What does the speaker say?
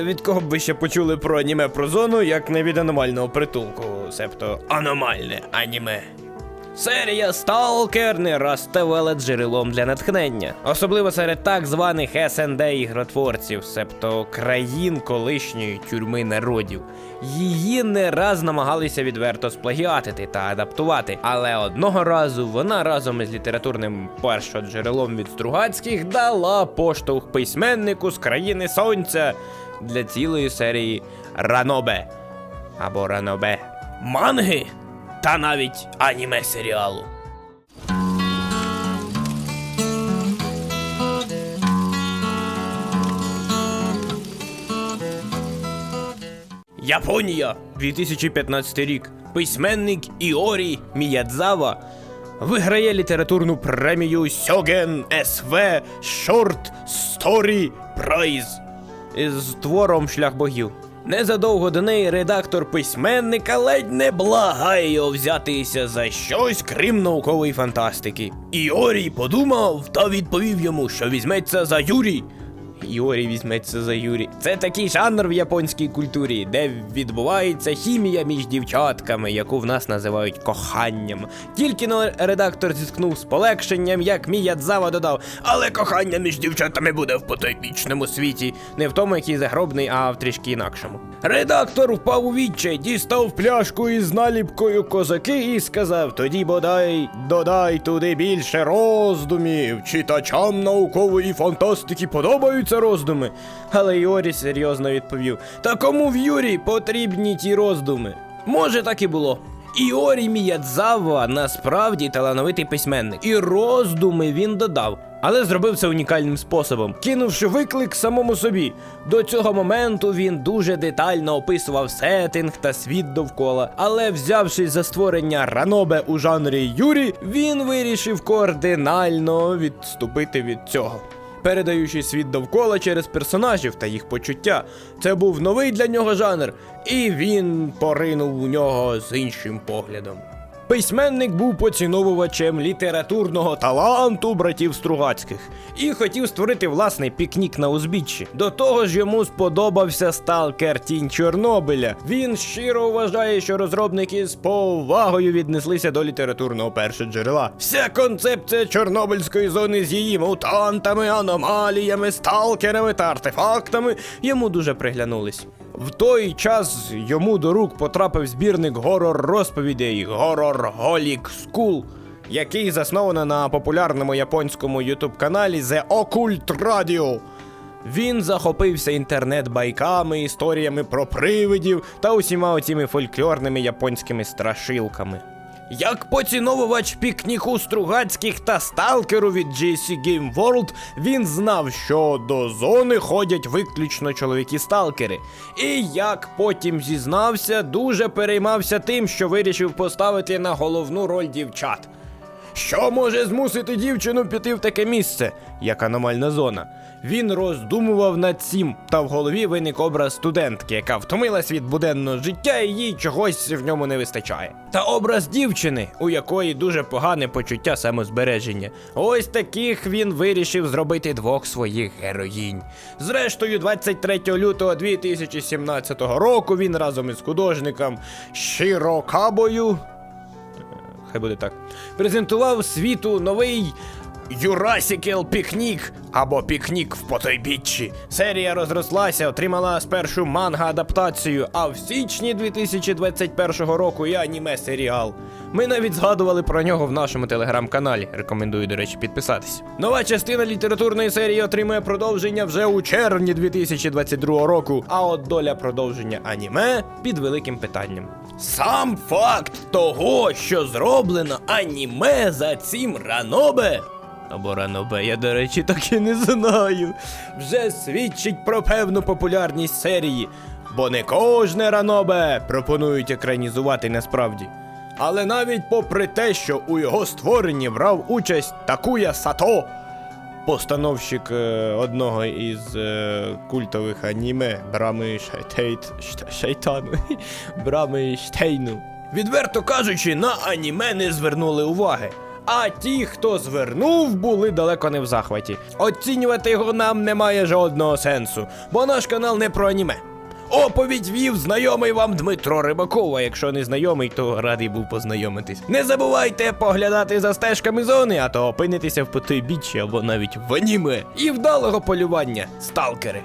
Від кого б ви ще почули про аніме про зону, як не від аномального притулку, себто аномальне аніме. Серія Сталкер не раз ставала джерелом для натхнення, особливо серед так званих СНД ігротворців, себто країн колишньої тюрми народів. Її не раз намагалися відверто сплагіатити та адаптувати, але одного разу вона разом із літературним першоджерелом від Стругацьких дала поштовх письменнику з країни сонця для цілої серії Ранобе або Ранобе манги та навіть аніме-серіалу. Японія, 2015 рік. Письменник Іорі Міядзава виграє літературну премію Сьоген СВ Short Story Prize із твором «Шлях богів». Незадовго до неї редактор письменника ледь не благає його взятися за щось крім наукової фантастики. Іорі подумав та відповів йому, що візьметься за Юрі. Іорі візьметься за Юрі. Це такий жанр в японській культурі, де відбувається хімія між дівчатками, яку в нас називають коханням. Тільки но редактор зіткнув з полегшенням, як Міядзава додав: але кохання між дівчатами буде в потойбічному світі. Не в тому, який загробний, а в трішки інакшому. Редактор впав у відчай, дістав пляшку із наліпкою козаки і сказав: тоді бодай додай туди більше роздумів. Читачам наукової фантастики подобаються роздуми. Але Іорі серйозно відповів: та кому в Юрі потрібні ті роздуми? Може, так і було. Іорі Міядзава насправді талановитий письменник. І роздуми він додав. Але зробив це унікальним способом, кинувши виклик самому собі. До цього моменту він дуже детально описував сеттинг та світ довкола. Але взявшись за створення ранобе у жанрі Юрі, він вирішив кардинально відступити від цього, передаючи світ довкола через персонажів та їх почуття. Це був новий для нього жанр, і він поринув у нього з іншим поглядом. Письменник був поціновувачем літературного таланту братів Стругацьких і хотів створити власний пікнік на узбіччі. До того ж йому сподобався Сталкер Тінь Чорнобиля. Він щиро вважає, що розробники з повагою віднеслися до літературного першоджерела. Вся концепція Чорнобильської зони з її мутантами, аномаліями, сталкерами та артефактами йому дуже приглянулись. В той час йому до рук потрапив збірник горор-розповідей Horrorholic School, який засновано на популярному японському ютуб-каналі The Occult Radio. Він захопився інтернет-байками, історіями про привидів та усіма оціми фольклорними японськими страшилками. Як поціновувач пікніку Стругацьких та сталкеру від GSC Game World, він знав, що до зони ходять виключно чоловіки-сталкери. І, як потім зізнався, дуже переймався тим, що вирішив поставити на головну роль дівчат. Що може змусити дівчину піти в таке місце, як аномальна зона? Він роздумував над цим, та в голові виник образ студентки, яка втомилась від буденного життя і їй чогось в ньому не вистачає. Та образ дівчини, у якої дуже погане почуття самозбереження. Ось таких він вирішив зробити двох своїх героїнь. Зрештою, 23 лютого 2017 року він разом із художником Широкабою, хай буде так, презентував світу новий Юрасікел Пікнік, або Пікнік в потойбіччі. Серія розрослася, отримала спершу манга-адаптацію, а в січні 2021 року і аніме-серіал. Ми навіть згадували про нього в нашому телеграм-каналі, рекомендую, до речі, підписатись. Нова частина літературної серії отримує продовження вже у червні 2022 року, а от доля продовження аніме під великим питанням. Сам факт того, що зроблено аніме за цим ранобе, або ранобе, я, до речі, так і не знаю, вже свідчить про певну популярність серії, бо не кожне ранобе пропонують екранізувати насправді. Але навіть попри те, що у його створенні брав участь Такуя Сато, постановщик одного із культових аніме Брами Брами Штейну. Відверто кажучи, на аніме не звернули уваги. а ті, хто звернув, були далеко не в захваті. Оцінювати його нам немає жодного сенсу, бо наш канал не про аніме. Оповідь вів знайомий вам Дмитро Рибаков, а якщо не знайомий, то радий був познайомитись. Не забувайте поглядати за стежками зони, а то опинитеся в потойбіччі або навіть в аніме. І вдалого полювання, сталкери!